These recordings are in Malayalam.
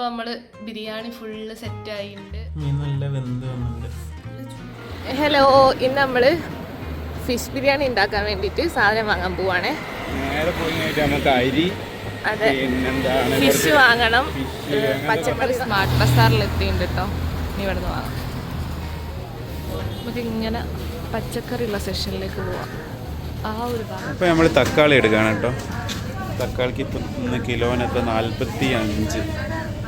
നമ്മള് ബിരിയാണി ഫുള്ള് സെറ്റ് ആയിട്ടുണ്ട്. ഹലോ, ഇന്ന് നമ്മള് ഫിഷ് ബിരിയാണി ഉണ്ടാക്കാൻ വേണ്ടിയിട്ട് സാധനം വാങ്ങാൻ പോവാണേ. അതെ, ഫിഷ് വാങ്ങണം. പച്ചക്കറി സ്മാർട്ട് ബസാറിൽ എത്തിയിട്ടുണ്ട് കേട്ടോ. ഇനി ഇവിടെ നിന്ന് വാങ്ങാം. നമുക്ക് ഇങ്ങനെ പച്ചക്കറി ഉള്ള സെക്ഷനിലേക്ക് പോവാം. ആ ഒരു ഭാഗം. അപ്പോൾ നമ്മൾ തക്കാളി എടുക്കുകയാണ് കേട്ടോ. തക്കാളിക്ക് ഇപ്പം ഇന്ന് കിലോനൊക്കെ 45.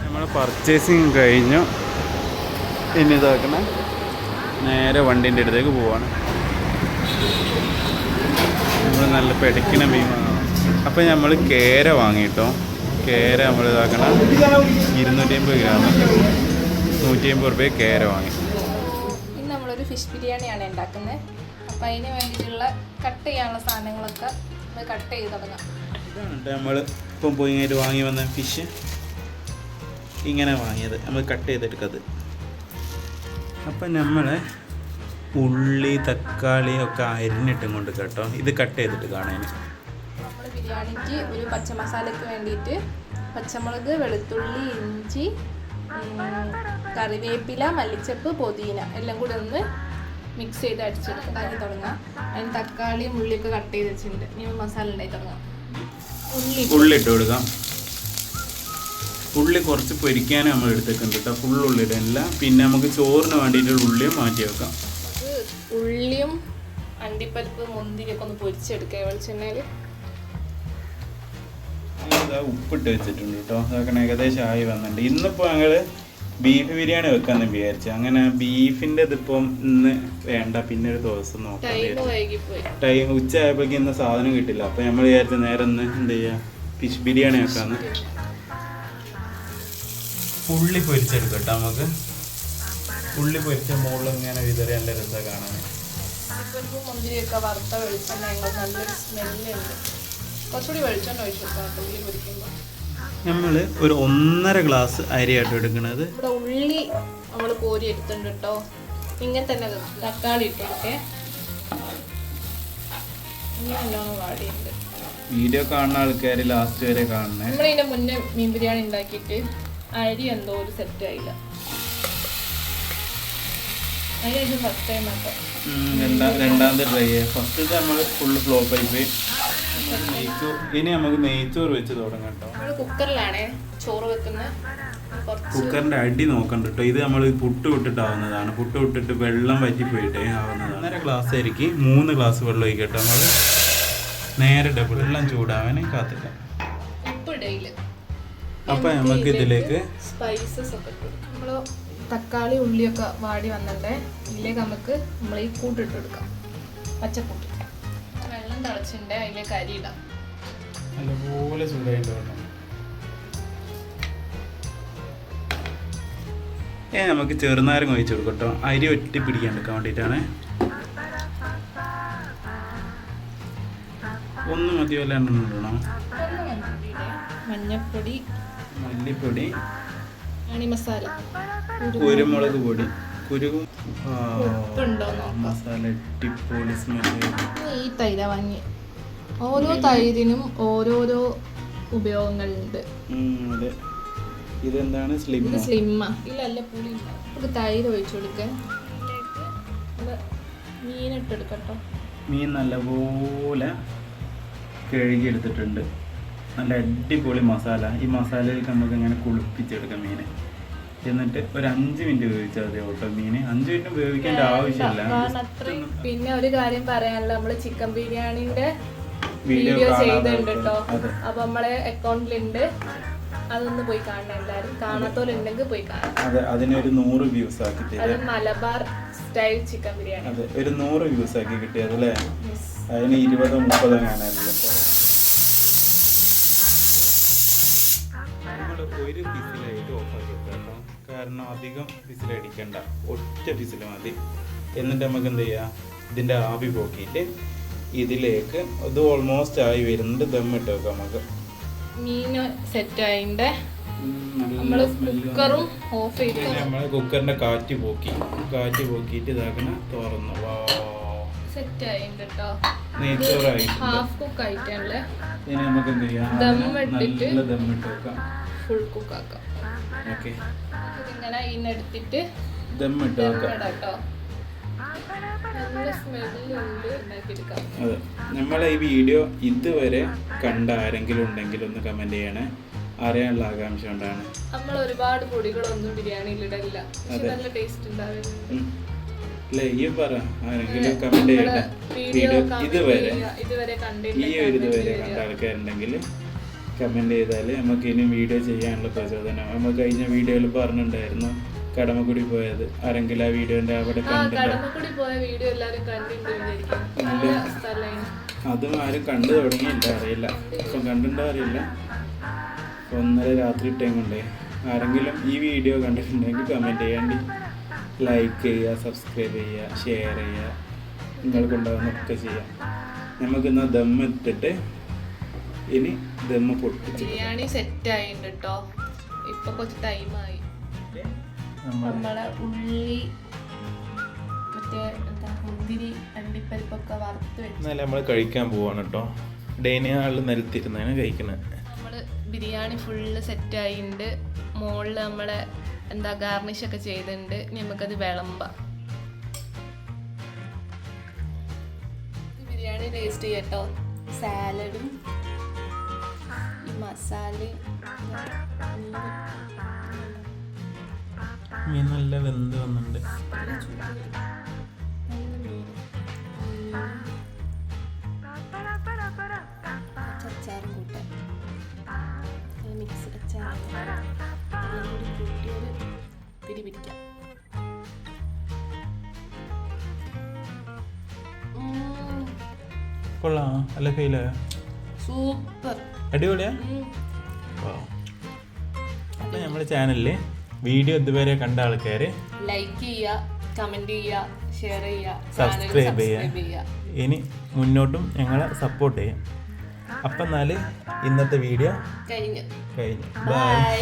നമ്മൾ പർച്ചേസിങ് കഴിഞ്ഞു. പിന്നെ ഇതാക്കണ നേരെ വണ്ടീൻ്റെ അടുത്തേക്ക് പോവാണ്. നമ്മൾ നല്ല പെടക്കിന മീൻ വാങ്ങണം. അപ്പോൾ നമ്മൾ കേര വാങ്ങിയിട്ടോ. കേര നമ്മൾ ഇതാക്കണം 250 ഗ്രാം 150 രൂപ കേര വാങ്ങി. ഇന്ന് നമ്മളൊരു ഫിഷ് ബിരിയാണിയാണ് ഉണ്ടാക്കുന്നത്. അപ്പം അതിന് വേണ്ടിയിട്ടുള്ള കട്ട് ചെയ്യാനുള്ള സാധനങ്ങളൊക്കെ കട്ട് ചെയ്ത് തുടങ്ങാം. ഇതാണ് നമ്മൾ ഇപ്പം പോയി കഴിഞ്ഞിട്ട് വാങ്ങി വന്ന ഫിഷ്. ഇങ്ങനെ വാങ്ങിയത് നമ്മൾ കട്ട് ചെയ്തെടുക്കത്. അപ്പം നമ്മൾ ഉള്ളി തക്കാളി ഒക്കെ അരിഞ്ഞിട്ടും കൊണ്ട് കേട്ടോ. ഇത് കട്ട് ചെയ്തിട്ട് കാണാൻ നമ്മൾ ബിരിയാണിക്ക് ഒരു പച്ചമസാലയ്ക്ക് വേണ്ടിയിട്ട് പച്ചമുളക്, വെളുത്തുള്ളി, ഇഞ്ചി, കറിവേപ്പില, മല്ലിച്ചപ്പ്, പുതിന എല്ലാം കൂടി ഒന്ന് മിക്സ് ചെയ്ത് ഉണ്ടാക്കി തുടങ്ങാം. അതിന് തക്കാളിയും ഉള്ളിയൊക്കെ കട്ട് ചെയ്ത് വെച്ചിട്ടുണ്ട്. ഇനി മസാല ഉണ്ടാക്കി തുടങ്ങാം. ഉള്ളി ഇട്ട് കൊടുക്കാം. ഉള്ളി കുറച്ച് പൊരിക്കാനും നമ്മൾ എടുത്തേക്കുണ്ട് കേട്ടോ. ഫുള്ളുള്ളി ഇടല്ല. പിന്നെ നമുക്ക് ചോറിന് വേണ്ടിയിട്ടുള്ള ഉള്ളിയും മാറ്റി വെക്കാം. ഉള്ളിയും അണ്ടിപ്പരിപ്പ് മുന്തിരിയൊക്കെ ഒന്ന് പൊരിച്ചെടുക്കുക വെളിച്ചെണ്ണയിൽ. ഉപ്പിട്ട് വെച്ചിട്ടുണ്ട് കേട്ടോ. അതൊക്കെ ഏകദേശം ആയി വന്നിട്ടുണ്ട്. ഇന്നിപ്പോൾ ഞങ്ങൾ ബീഫ് ബിരിയാണി വെക്കാമെന്ന് വിചാരിച്ചു. അങ്ങനെ ബീഫിൻ്റെ ഇതിപ്പം ഇന്ന് വേണ്ട, പിന്നെ ഒരു ദിവസം നോക്കാം. ടൈം ഉച്ച ആയപ്പോഴേക്കും ഇന്ന് സാധനം കിട്ടില്ല. അപ്പം നമ്മൾ വിചാരിച്ചു നേരെ ഒന്ന് എന്ത് ചെയ്യുക, ഫിഷ് ബിരിയാണി വെക്കാമെന്ന്. ഉള്ളി പൊരിച്ചെടുക്കാം കേട്ടോ. നമുക്ക് ഉള്ളി പൊരിച്ച മുകളിൽ ഇങ്ങനെ വിതറി നല്ല രസമാണ് കാണാൻ. മുന്തിരിയൊക്കെ വറുത്ത വെളിച്ചെണ്ണ നല്ലൊരു സ്മെല്ലുണ്ട്. കുറച്ചുകൂടി വെളിച്ചെണ്ണ ഒഴിച്ചു കൊടുക്കാം ഉള്ളി പൊരിക്കുമ്പോൾ. നമ്മൾ ഒരു 1.5 ഗ്ലാസ് അരിയായിട്ട് എടുക്കുന്നത്. ഇവിടെ ഉള്ളി നമ്മൾ കോരി എടുത്തിട്ടുണ്ട് കേട്ടോ. ഇങ്ങനെ തന്നെ തക്കാളി ഇട്ടൊക്കെ ഇങ്ങനെ നല്ലോണം വാടിയുണ്ട്. വീഡിയോ കാണുന്ന ആൾക്കാർ ലാസ്റ്റ് വരെ കാണണേ. നമ്മളിതിൻ്റെ മുന്നേ മീൻ ബിരിയാണി ഉണ്ടാക്കിയിട്ട് അരി എന്തോ ഒരു സെറ്റ് ആയില്ല. അതിന് ഫസ്റ്റ് ടൈം ആട്ടോ. രണ്ടാമത്തെ ട്രൈ ചെയ്യാം. ഫസ്റ്റ് നമ്മൾ ഫുള്ള് ഫ്ലോപ്പ് ആയി പോയി. ഇനി നമുക്ക് നെയ്ച്ചോറ് വെച്ച് തുടങ്ങാം കേട്ടോ. നമ്മൾ കുക്കറിലാണേ ചോറ് വെക്കുന്നത്. കുക്കറിന്റെ അടി നോക്കണ്ട കേട്ടോ. ഇത് നമ്മൾ പുട്ട് വിട്ടിട്ടാവുന്നതാണ്. പുട്ട് വിട്ടിട്ട് വെള്ളം വറ്റി പോയിട്ടേ ആവുന്നതാണ്. 1.5 ഗ്ലാസ് അരിക്ക് 3 ഗ്ലാസ് വെള്ളം ഒഴിക്കട്ടോ. നമ്മൾ നേരെ ഡബിൾ വെള്ളം ചൂടാവാൻ കാത്തില്ല. അപ്പൊ നമുക്ക് ഇതിലേക്ക് സ്പൈസസ് ഒക്കെ ഇട്ടു. നമ്മൾ തക്കാളി ഉള്ളിയൊക്കെ വാടി വന്നിട്ടേ ഇതിലേക്ക് നമുക്ക് നമ്മൾ ഈ കൂട്ടിട്ട് കൊടുക്കാം. പച്ചക്കൂട്ട് വെള്ളം തിളച്ചിട്ടുണ്ടേ അതിലേക്ക് അരി ഇടാം. നല്ലപോലെ ചൂടായിട്ട് വേണം. നമുക്ക് ചെറുനാരങ്ങ ഒഴിച്ചു കൊടുക്കാം കേട്ടോ. അരി ഒറ്റി പിടിക്കാണ്ടിരിക്കാൻ വേണ്ടിയിട്ടാണ്. ഒന്ന് മതിയല്ല ഇടണം. മഞ്ഞപ്പൊടി, മല്ലിപ്പൊടി, അണി മസാല, കുരുമുളക് പൊടി, മസാല അടിപൊളി സ്മെല്ല്. ഈ തൈര വാങ്ങി. ഓരോ തൈരിനും ഓരോരോ ഉപയോഗങ്ങളുണ്ട്. അതെ. ഇതെന്താണ് സ്ലിമ്മ ഇല്ലല്ല പുളി. നമുക്ക് തൈര് ഒഴിച്ചു കൊടുക്കാൻ. മീനിട്ടെടുക്കട്ടോ. മീൻ നല്ലപോലെ കഴുകി എടുത്തിട്ടുണ്ട്. നല്ല അടിപൊളി മസാല. ഈ മസാലയിലേക്ക് നമുക്ക് ഇങ്ങനെ കുളിപ്പിച്ചെടുക്കാം മീൻ. എന്നിട്ട് ഒരു 5 മിനിറ്റ് വേവിച്ചാൽ മതി കേട്ടോ. മീൻ 5 മിനിറ്റ് വേവിക്കേണ്ട ആവശ്യമില്ല. പിന്നെ ഒരു കാര്യം പറയാനുള്ള, നമ്മള് ചിക്കൻ ബിരിയാണിന്റെ വീഡിയോ ചെയ്തിട്ടുണ്ട് കേട്ടോ. അപ്പൊ നമ്മളെ അക്കൗണ്ടിലുണ്ട്. അതൊന്ന് പോയി കാണണം എല്ലാരും. കാണാത്തവരുണ്ടെങ്കിൽ പോയി കാണാം. അതെ, അതിനൊരു 100 വ്യൂസ് ആക്കി തരാം. അത് മലബാർ സ്റ്റൈൽ ചിക്കൻ ബിരിയാണി. അതെ, ഒരു 100 വ്യൂസ് ആക്കി കിട്ടിയത് അല്ലേ. അതിന് 20-30 കാണാനല്ലോ. ഒരു വിസിലായിട്ട് ഓഫാക്കി കേട്ടോ. കാരണം അധികം വിസിലടിക്കണ്ട, ഒറ്റ വിസിൽ മതി. എന്നിട്ട് നമുക്ക് എന്ത് ചെയ്യാം, ഇതിൻ്റെ ആവി പോക്കിയിട്ട് ഇതിലേക്ക് ഇത് ഓൾമോസ്റ്റ് ആയി വരുന്നുണ്ട്. ദമ്മിട്ട് വെക്കാം നമുക്ക്. മീൻ സെറ്റ് ആയിണ്ട്. നമ്മള് കുക്കറും ഓഫ് ചെയ്ത് നമ്മള് കുക്കറിന്റെ കാറ്റ് പോക്കിയിട്ട് ഇതാക്കണ തുറന്നു. സെറ്റ് ആയിണ്ട് കേട്ടോ. നെയ്ച്ചോറായി ഹാഫ് കുക്ക് ആയിട്ടാണല്ലേ. ഇനി നമുക്ക് എന്ത് ചെയ്യാം, ദമ്മിട്ടിട്ട് നല്ല ദമ്മിട്ട് വെക്കാം. ഫുൾ കുക്കാക്കാം. ഓക്കെ, ഇതിങ്ങനെ ഇതിനെടുത്തിട്ട് ദമ്മിട്ട് വെക്കാം. കേട്ടോ നല്ല സ്മെല്ലുണ്ട്. ഉണ്ടാക്കിയെടുക്കാം. അതെ, നമ്മളെ ഈ വീഡിയോ ഇതുവരെ കണ്ട ആരെങ്കിലും ഉണ്ടെങ്കിൽ ഒന്ന് കമന്റ് ചെയ്യണേ. അറിയാനുള്ള ആകാംക്ഷ കൊണ്ടാണ്. നമ്മൾ ഒരുപാട് പൊടികളൊന്നും ബിരിയാണിയിൽ ഇടലില്ല. പക്ഷെ നല്ല ടേസ്റ്റ് ഉണ്ടാവുന്നുണ്ട്. അല്ലേ, ഈ പറ ആരെങ്കിലും കമന്റ് ചെയ്യട്ടെ. വീഡിയോ ഇതുവരെ ഇതുവരെ ഈ ഒരു ഇതുവരെ കണ്ട ആൾക്കാരുണ്ടെങ്കിൽ കമന്റ് ചെയ്താൽ നമുക്ക് ഇനി വീഡിയോ ചെയ്യാനുള്ള പ്രചോദനം. നമ്മൾ കഴിഞ്ഞ വീഡിയോയിൽ പറഞ്ഞിട്ടുണ്ടായിരുന്നു കടമക്കുടി പോയത്. ആരെങ്കിലും ആ വീഡിയോന്റെ അവിടെ കടമക്കുടി പോയ വീഡിയോ എല്ലാരും കണ്ടിട്ടുണ്ട്. അതും ആരും കണ്ടു തുടങ്ങിയില്ല, അറിയില്ല. ഇപ്പം കണ്ടിട്ടുണ്ടോ അറിയില്ല. 1:30 രാത്രി ടൈം കൊണ്ടേ ആരെങ്കിലും ഈ വീഡിയോ കണ്ടിട്ടുണ്ടെങ്കിൽ കമന്റ് ചെയ്യാണ്ടി, ലൈക്ക് ചെയ്യുക, സബ്സ്ക്രൈബ് ചെയ്യുക, ഷെയർ ചെയ്യുക. നിങ്ങൾക്കുണ്ടാവുന്നൊക്കെ ചെയ്യാം. നമുക്കിന്ന് ദമ്മ് ഇട്ടിട്ട് ഇനി ദമ്മ് പൊട്ടിച്ച് ബിരിയാണി സെറ്റ് ആയിട്ടുണ്ട് കേട്ടോ. ഇപ്പൊ കുറച്ച് ടൈമായി. നമ്മളെ ഉള്ളി മറ്റേ എന്താ മുന്തിരി അണ്ടിപ്പരിപ്പൊക്കെ വറുത്ത് വെച്ച് എന്നാലും നമ്മൾ കഴിക്കാൻ പോവാണ് കേട്ടോ. ഡൈനിങ് ഹാളിൽ നിലത്തിരുന്നാണ് കഴിക്കുന്നത്. നമ്മള് ബിരിയാണി ഫുള്ള് സെറ്റ് ആയിട്ടുണ്ട്. മുകളിൽ നമ്മളെ എന്താ ഗാർണിഷ് ഒക്കെ ചെയ്തിട്ടുണ്ട്. നമുക്കത് വിളമ്പാം. ബിരിയാണി ടേസ്റ്റ് ചെയ്യട്ടോ. സാലഡും ഈ മസാലയും മീൻ നല്ല വെന്ത് വന്നിട്ടുണ്ട്. അച്ചാറും കൂട്ടാൻ മിക്സ് അച്ചാറും കൂടി കൂട്ടിയൊരു തിരി പിടിക്കാം. കൊള്ളാം, അല്ല ഫെയിലായോ? സൂപ്പർ, അടിപൊളിയാ. അപ്പം നമ്മുടെ ചാനലിൽ വീഡിയോ ഇതുവരെ കണ്ട ആൾക്കാർ ലൈക്ക് ചെയ്യുക, കമന്റ് ചെയ്യുക, ഷെയർ ചെയ്യുക, സബ്സ്ക്രൈബ് ചെയ്യുക. ഇനി മുന്നോട്ടും ഞങ്ങളെ സപ്പോർട്ട് ചെയ്യാം. അപ്പം എന്നാൽ ഇന്നത്തെ വീഡിയോ കഴിഞ്ഞു. ബൈ.